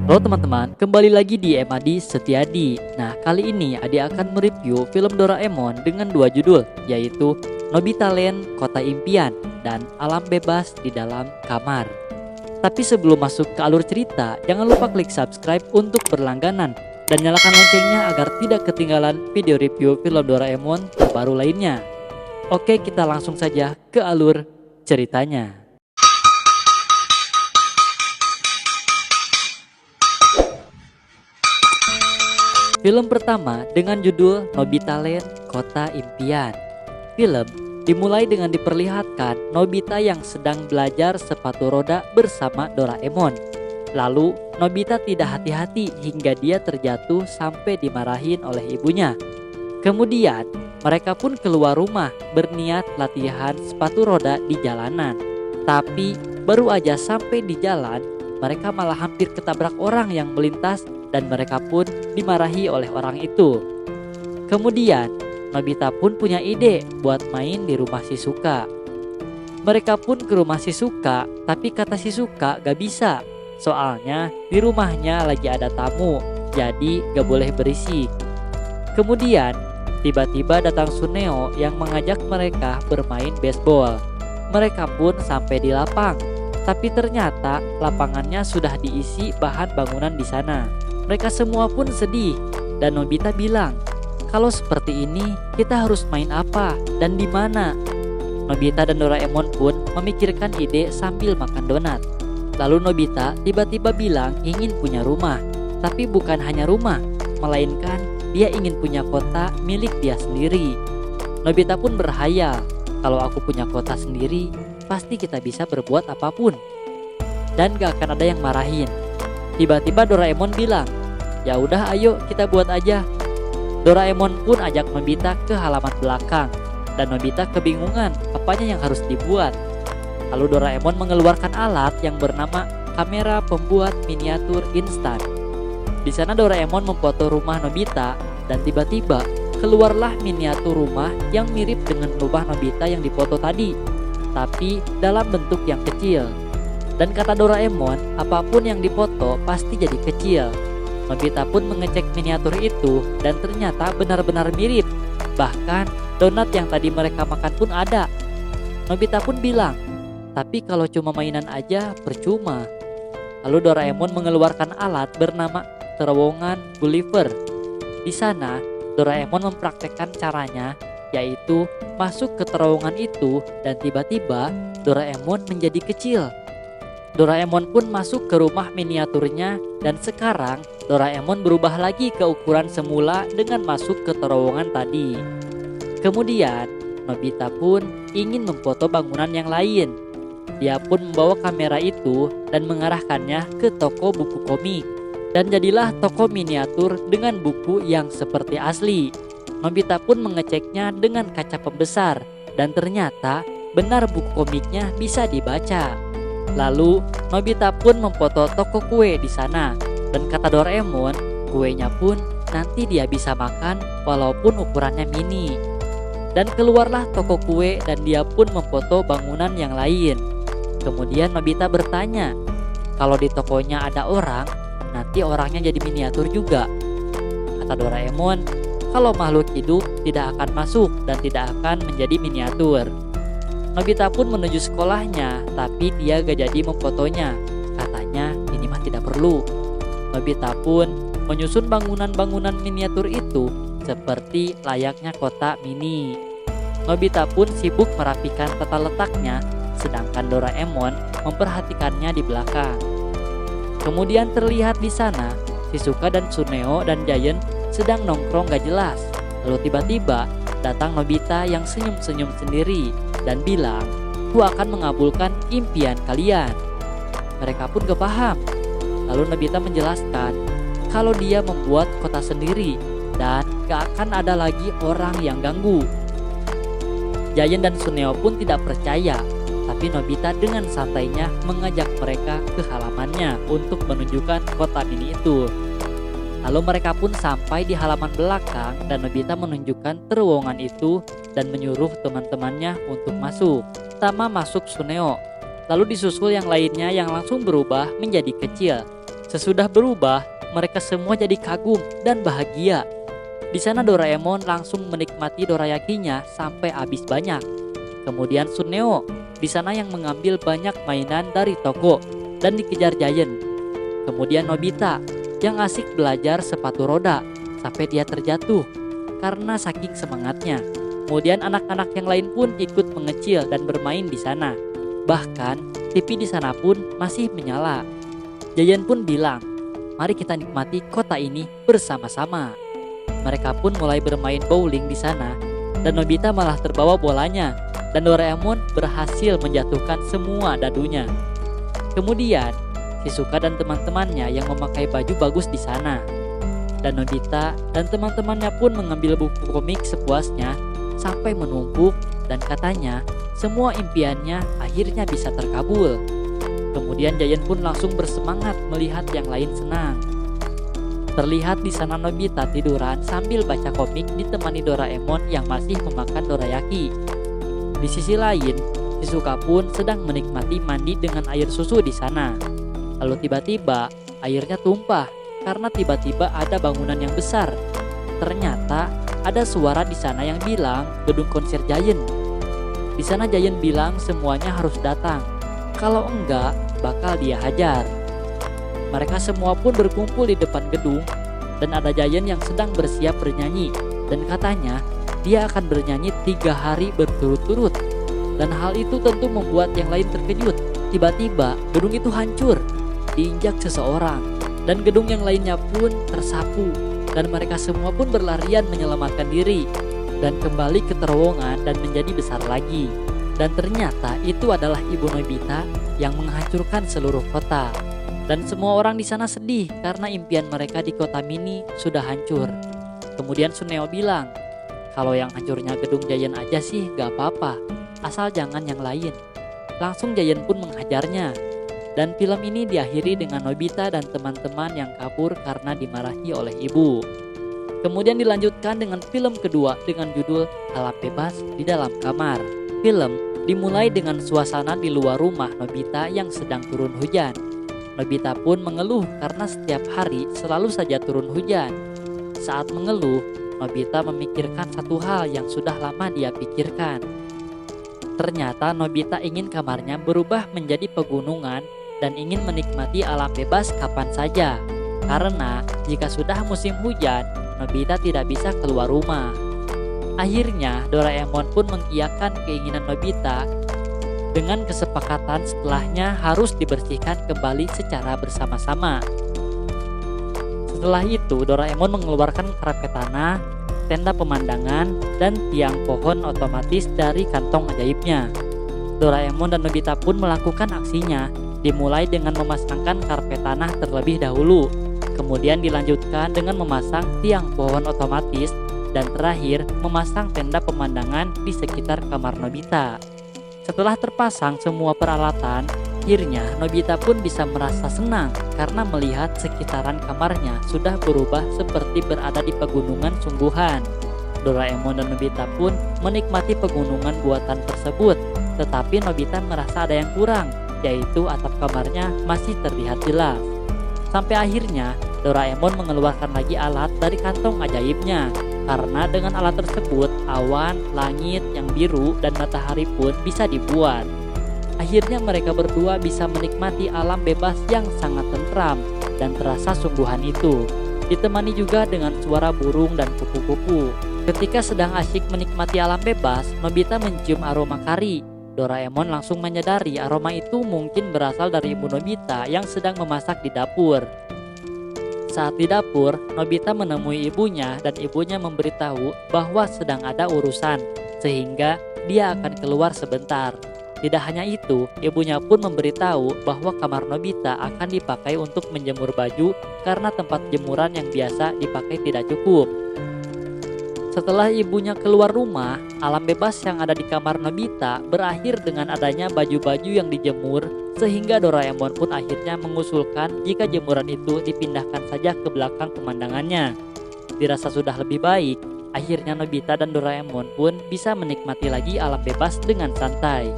Halo teman-teman, kembali lagi di Emadi Setiadi. Nah, kali ini Adi akan mereview film Doraemon dengan dua judul, yaitu Nobita Land, Kota Impian, dan Alam Bebas di Dalam Kamar. Tapi sebelum masuk ke alur cerita, jangan lupa klik subscribe untuk berlangganan dan nyalakan loncengnya agar tidak ketinggalan video review film Doraemon terbaru lainnya. Oke, kita langsung saja ke alur ceritanya. Film pertama dengan judul Nobita Land, Kota Impian. Film dimulai dengan diperlihatkan Nobita yang sedang belajar sepatu roda bersama Doraemon. Lalu Nobita tidak hati-hati hingga dia terjatuh sampai dimarahin oleh ibunya. Kemudian mereka pun keluar rumah berniat latihan sepatu roda di jalanan. Tapi baru aja sampai di jalan, mereka malah hampir ketabrak orang yang melintas dan mereka pun dimarahi oleh orang itu. Kemudian Nobita pun punya ide buat main di rumah Shizuka. Mereka pun ke rumah Shizuka, tapi kata Shizuka gak bisa. Soalnya di rumahnya lagi ada tamu, jadi gak boleh berisik. Kemudian tiba-tiba datang Suneo yang mengajak mereka bermain baseball. Mereka pun sampai di lapang, tapi ternyata lapangannya sudah diisi bahan bangunan di sana. Mereka semua pun sedih dan Nobita bilang, kalau seperti ini kita harus main apa dan di mana? Nobita dan Doraemon pun memikirkan ide sambil makan donat. Lalu Nobita tiba-tiba bilang ingin punya rumah, tapi bukan hanya rumah, melainkan dia ingin punya kota milik dia sendiri. Nobita pun berhayal, kalau aku punya kota sendiri, pasti kita bisa berbuat apapun dan gak akan ada yang marahin. Tiba-tiba Doraemon bilang, ya udah ayo kita buat aja. Doraemon pun ajak Nobita ke halaman belakang dan Nobita kebingungan apanya yang harus dibuat. Lalu Doraemon mengeluarkan alat yang bernama kamera pembuat miniatur instan. Di sana Doraemon memfoto rumah Nobita dan tiba-tiba keluarlah miniatur rumah yang mirip dengan rumah Nobita yang difoto tadi, tapi dalam bentuk yang kecil. Dan kata Doraemon, apapun yang dipoto pasti jadi kecil. Nobita pun mengecek miniatur itu dan ternyata benar-benar mirip. Bahkan donat yang tadi mereka makan pun ada. Nobita pun bilang, tapi kalau cuma mainan aja percuma. Lalu Doraemon mengeluarkan alat bernama terowongan Gulliver. Di sana Doraemon mempraktekkan caranya, yaitu masuk ke terowongan itu dan tiba-tiba Doraemon menjadi kecil. Doraemon pun masuk ke rumah miniaturnya dan sekarang Doraemon berubah lagi ke ukuran semula dengan masuk ke terowongan tadi. Kemudian Nobita pun ingin memfoto bangunan yang lain. Dia pun membawa kamera itu dan mengarahkannya ke toko buku komik. Dan jadilah toko miniatur dengan buku yang seperti asli. Nobita pun mengeceknya dengan kaca pembesar dan ternyata benar buku komiknya bisa dibaca. Lalu Nobita pun memfoto toko kue di sana dan kata Doraemon, kuenya pun nanti dia bisa makan walaupun ukurannya mini. Dan keluarlah toko kue dan dia pun memfoto bangunan yang lain. Kemudian Nobita bertanya, kalau di tokonya ada orang, nanti orangnya jadi miniatur juga. Kata Doraemon, kalau makhluk hidup tidak akan masuk dan tidak akan menjadi miniatur. Nobita pun menuju sekolahnya, tapi dia gak jadi memfotonya. Katanya ini mah tidak perlu. Nobita pun menyusun bangunan-bangunan miniatur itu seperti layaknya kota mini. Nobita pun sibuk merapikan tata letaknya, sedangkan Doraemon memperhatikannya di belakang. Kemudian terlihat di sana Shizuka dan Suneo dan Giant sedang nongkrong gak jelas. Lalu tiba-tiba datang Nobita yang senyum-senyum sendiri dan bilang, "Ku akan mengabulkan impian kalian." Mereka pun gak paham. Lalu Nobita menjelaskan kalau dia membuat kota sendiri dan gak akan ada lagi orang yang ganggu. Giant dan Suneo pun tidak percaya, tapi Nobita dengan santainya mengajak mereka ke halamannya untuk menunjukkan kota mini itu. Lalu mereka pun sampai di halaman belakang dan Nobita menunjukkan terowongan itu dan menyuruh teman-temannya untuk masuk. Pertama masuk Suneo, lalu disusul yang lainnya yang langsung berubah menjadi kecil. Sesudah berubah, mereka semua jadi kagum dan bahagia. Di sana Doraemon langsung menikmati dorayakinya sampai habis banyak. Kemudian Suneo di sana yang mengambil banyak mainan dari toko dan dikejar Giant. Kemudian Nobita yang asik belajar sepatu roda sampai dia terjatuh karena saking semangatnya. Kemudian anak-anak yang lain pun ikut mengecil dan bermain di sana. Bahkan TV di sana pun masih menyala. Giant pun bilang, "Mari kita nikmati kota ini bersama-sama." Mereka pun mulai bermain bowling di sana dan Nobita malah terbawa bolanya dan Doraemon berhasil menjatuhkan semua dadunya. Kemudian Shizuka dan teman-temannya yang memakai baju bagus di sana. Dan Nobita dan teman-temannya pun mengambil buku komik sepuasnya sampai menumpuk dan katanya semua impiannya akhirnya bisa terkabul. Kemudian Giant pun langsung bersemangat melihat yang lain senang. Terlihat di sana Nobita tiduran sambil baca komik ditemani Doraemon yang masih memakan dorayaki. Di sisi lain, Shizuka pun sedang menikmati mandi dengan air susu di sana. Lalu tiba-tiba airnya tumpah karena tiba-tiba ada bangunan yang besar. Ternyata ada suara di sana yang bilang gedung konser Giant. Di sana Giant bilang semuanya harus datang. Kalau enggak, bakal dia hajar. Mereka semua pun berkumpul di depan gedung dan ada Giant yang sedang bersiap bernyanyi dan katanya dia akan bernyanyi 3 hari berturut-turut. Dan hal itu tentu membuat yang lain terkejut. Tiba-tiba gedung itu hancur, diinjak seseorang dan gedung yang lainnya pun tersapu dan mereka semua pun berlarian menyelamatkan diri dan kembali ke terowongan dan menjadi besar lagi. Dan ternyata itu adalah Ibu Nobita yang menghancurkan seluruh kota. Dan semua orang di sana sedih karena impian mereka di kota mini sudah hancur. Kemudian Suneo bilang, "Kalau yang hancurnya gedung Giant aja sih gak apa-apa, asal jangan yang lain." Langsung Giant pun menghajarnya. Dan film ini diakhiri dengan Nobita dan teman-teman yang kabur karena dimarahi oleh ibu. Kemudian dilanjutkan dengan film kedua dengan judul Alam Bebas di Dalam Kamar. Film dimulai dengan suasana di luar rumah Nobita yang sedang turun hujan. Nobita pun mengeluh karena setiap hari selalu saja turun hujan. Saat mengeluh, Nobita memikirkan satu hal yang sudah lama dia pikirkan. Ternyata Nobita ingin kamarnya berubah menjadi pegunungan dan ingin menikmati alam bebas kapan saja. Karena jika sudah musim hujan, Nobita tidak bisa keluar rumah. Akhirnya Doraemon pun mengiyakan keinginan Nobita dengan kesepakatan setelahnya harus dibersihkan kembali secara bersama-sama. Setelah itu Doraemon mengeluarkan karpet tanah, tenda pemandangan, dan tiang pohon otomatis dari kantong ajaibnya. Doraemon dan Nobita pun melakukan aksinya, dimulai dengan memasangkan karpet tanah terlebih dahulu, kemudian dilanjutkan dengan memasang tiang pohon otomatis, dan terakhir memasang tenda pemandangan di sekitar kamar Nobita. Setelah terpasang semua peralatan, akhirnya Nobita pun bisa merasa senang karena melihat sekitaran kamarnya sudah berubah seperti berada di pegunungan sungguhan. Doraemon dan Nobita pun menikmati pegunungan buatan tersebut, tetapi Nobita merasa ada yang kurang, yaitu atap kamarnya masih terlihat jelas. Sampai akhirnya Doraemon mengeluarkan lagi alat dari kantong ajaibnya. Karena dengan alat tersebut, awan, langit yang biru, dan matahari pun bisa dibuat. Akhirnya mereka berdua bisa menikmati alam bebas yang sangat tentram dan terasa sungguhan itu. Ditemani juga dengan suara burung dan kupu-kupu. Ketika sedang asyik menikmati alam bebas, Nobita mencium aroma kari. Doraemon langsung menyadari aroma itu mungkin berasal dari Ibu Nobita yang sedang memasak di dapur. Saat di dapur, Nobita menemui ibunya dan ibunya memberitahu bahwa sedang ada urusan, sehingga dia akan keluar sebentar. Tidak hanya itu, ibunya pun memberitahu bahwa kamar Nobita akan dipakai untuk menjemur baju karena tempat jemuran yang biasa dipakai tidak cukup. Setelah ibunya keluar rumah, alam bebas yang ada di kamar Nobita berakhir dengan adanya baju-baju yang dijemur, sehingga Doraemon pun akhirnya mengusulkan jika jemuran itu dipindahkan saja ke belakang pemandangannya. Dirasa sudah lebih baik, akhirnya Nobita dan Doraemon pun bisa menikmati lagi alam bebas dengan santai.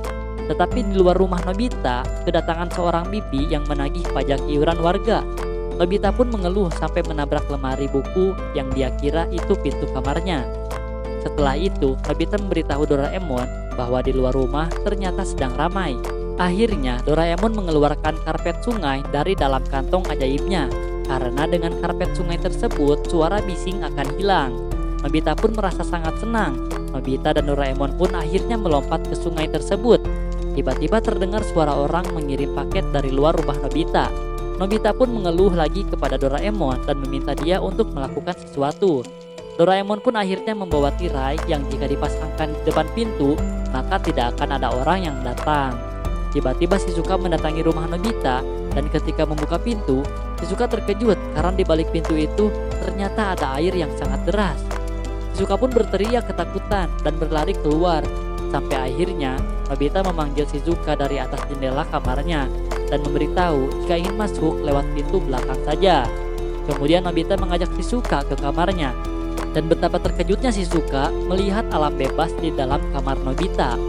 Tetapi di luar rumah Nobita, kedatangan seorang bibi yang menagih pajak iuran warga. Nobita pun mengeluh sampai menabrak lemari buku yang dia kira itu pintu kamarnya. Setelah itu, Nobita memberitahu Doraemon bahwa di luar rumah ternyata sedang ramai. Akhirnya, Doraemon mengeluarkan karpet sungai dari dalam kantong ajaibnya. Karena dengan karpet sungai tersebut, suara bising akan hilang. Nobita pun merasa sangat senang. Nobita dan Doraemon pun akhirnya melompat ke sungai tersebut. Tiba-tiba terdengar suara orang mengirim paket dari luar rumah Nobita. Nobita pun mengeluh lagi kepada Doraemon dan meminta dia untuk melakukan sesuatu. Doraemon pun akhirnya membawa tirai yang jika dipasangkan di depan pintu, maka tidak akan ada orang yang datang. Tiba-tiba Shizuka mendatangi rumah Nobita dan ketika membuka pintu, Shizuka terkejut karena di balik pintu itu ternyata ada air yang sangat deras. Shizuka pun berteriak ketakutan dan berlari keluar. Sampai akhirnya Nobita memanggil Shizuka dari atas jendela kamarnya dan memberitahu jika ingin masuk lewat pintu belakang saja. Kemudian Nobita mengajak Shizuka ke kamarnya. Dan betapa terkejutnya Shizuka melihat alam bebas di dalam kamar Nobita.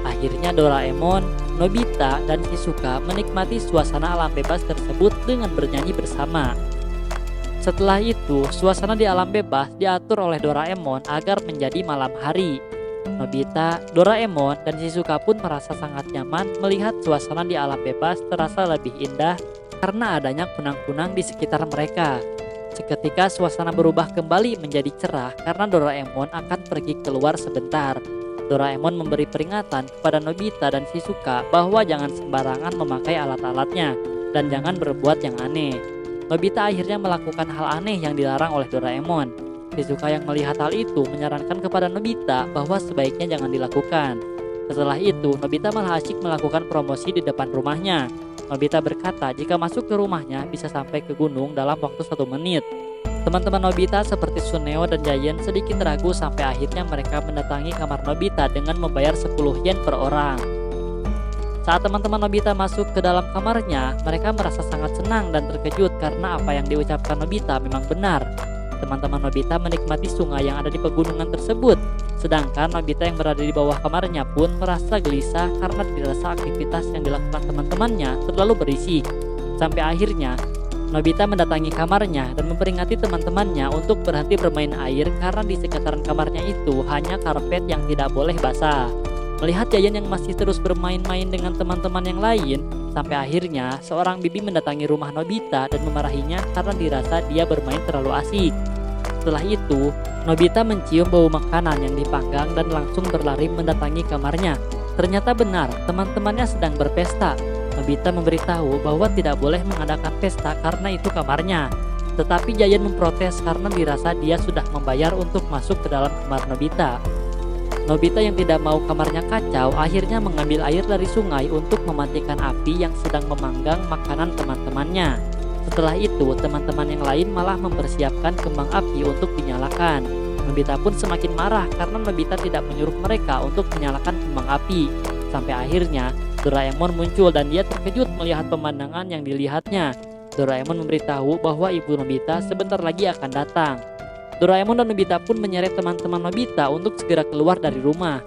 Akhirnya Doraemon, Nobita, dan Shizuka menikmati suasana alam bebas tersebut dengan bernyanyi bersama. Setelah itu, suasana di alam bebas diatur oleh Doraemon agar menjadi malam hari. Nobita, Doraemon, dan Shizuka pun merasa sangat nyaman melihat suasana di alam bebas terasa lebih indah karena adanya kunang-kunang di sekitar mereka. Seketika suasana berubah kembali menjadi cerah karena Doraemon akan pergi keluar sebentar. Doraemon memberi peringatan kepada Nobita dan Shizuka bahwa jangan sembarangan memakai alat-alatnya dan jangan berbuat yang aneh. Nobita akhirnya melakukan hal aneh yang dilarang oleh Doraemon. Shizuka yang melihat hal itu menyarankan kepada Nobita bahwa sebaiknya jangan dilakukan. Setelah itu, Nobita malah asyik melakukan promosi di depan rumahnya. Nobita berkata jika masuk ke rumahnya bisa sampai ke gunung dalam waktu 1 menit. Teman-teman Nobita seperti Suneo dan Giant sedikit ragu sampai akhirnya mereka mendatangi kamar Nobita dengan membayar 10 yen per orang. Saat teman-teman Nobita masuk ke dalam kamarnya, mereka merasa sangat senang dan terkejut karena apa yang diucapkan Nobita memang benar. Teman-teman Nobita menikmati sungai yang ada di pegunungan tersebut. Sedangkan Nobita yang berada di bawah kamarnya pun merasa gelisah karena dirasa aktivitas yang dilakukan teman-temannya terlalu berisik. Sampai akhirnya, Nobita mendatangi kamarnya dan memperingati teman-temannya untuk berhenti bermain air karena di sekitaran kamarnya itu hanya karpet yang tidak boleh basah. Melihat Giant yang masih terus bermain-main dengan teman-teman yang lain, sampai akhirnya seorang bibi mendatangi rumah Nobita dan memarahinya karena dirasa dia bermain terlalu asik. Setelah itu, Nobita mencium bau makanan yang dipanggang dan langsung berlari mendatangi kamarnya. Ternyata benar, teman-temannya sedang berpesta. Nobita memberitahu bahwa tidak boleh mengadakan pesta karena itu kamarnya. Tetapi Giant memprotes karena dirasa dia sudah membayar untuk masuk ke dalam kamar Nobita. Nobita yang tidak mau kamarnya kacau akhirnya mengambil air dari sungai untuk mematikan api yang sedang memanggang makanan teman-temannya. Setelah itu, teman-teman yang lain malah mempersiapkan kembang api untuk dinyalakan. Nobita pun semakin marah karena Nobita tidak menyuruh mereka untuk menyalakan kembang api. Sampai akhirnya, Doraemon muncul dan dia terkejut melihat pemandangan yang dilihatnya. Doraemon memberitahu bahwa ibu Nobita sebentar lagi akan datang. Doraemon dan Nobita pun menyeret teman-teman Nobita untuk segera keluar dari rumah.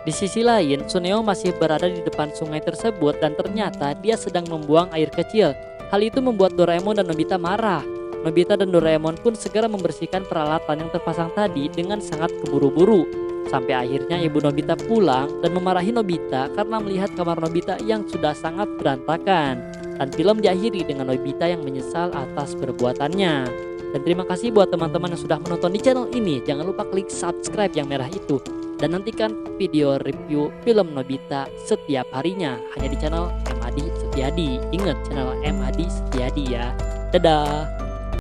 Di sisi lain, Suneo masih berada di depan sungai tersebut dan ternyata dia sedang membuang air kecil. Hal itu membuat Doraemon dan Nobita marah. Nobita dan Doraemon pun segera membersihkan peralatan yang terpasang tadi dengan sangat keburu-buru. Sampai akhirnya ibu Nobita pulang dan memarahi Nobita karena melihat kamar Nobita yang sudah sangat berantakan. Dan film diakhiri dengan Nobita yang menyesal atas perbuatannya. Dan terima kasih buat teman-teman yang sudah menonton di channel ini. Jangan lupa klik subscribe yang merah itu. Dan nantikan video review film Nobita setiap harinya hanya di channel M. Hadi Setiadi. Ingat channel M. Hadi Setiadi ya. Dadah.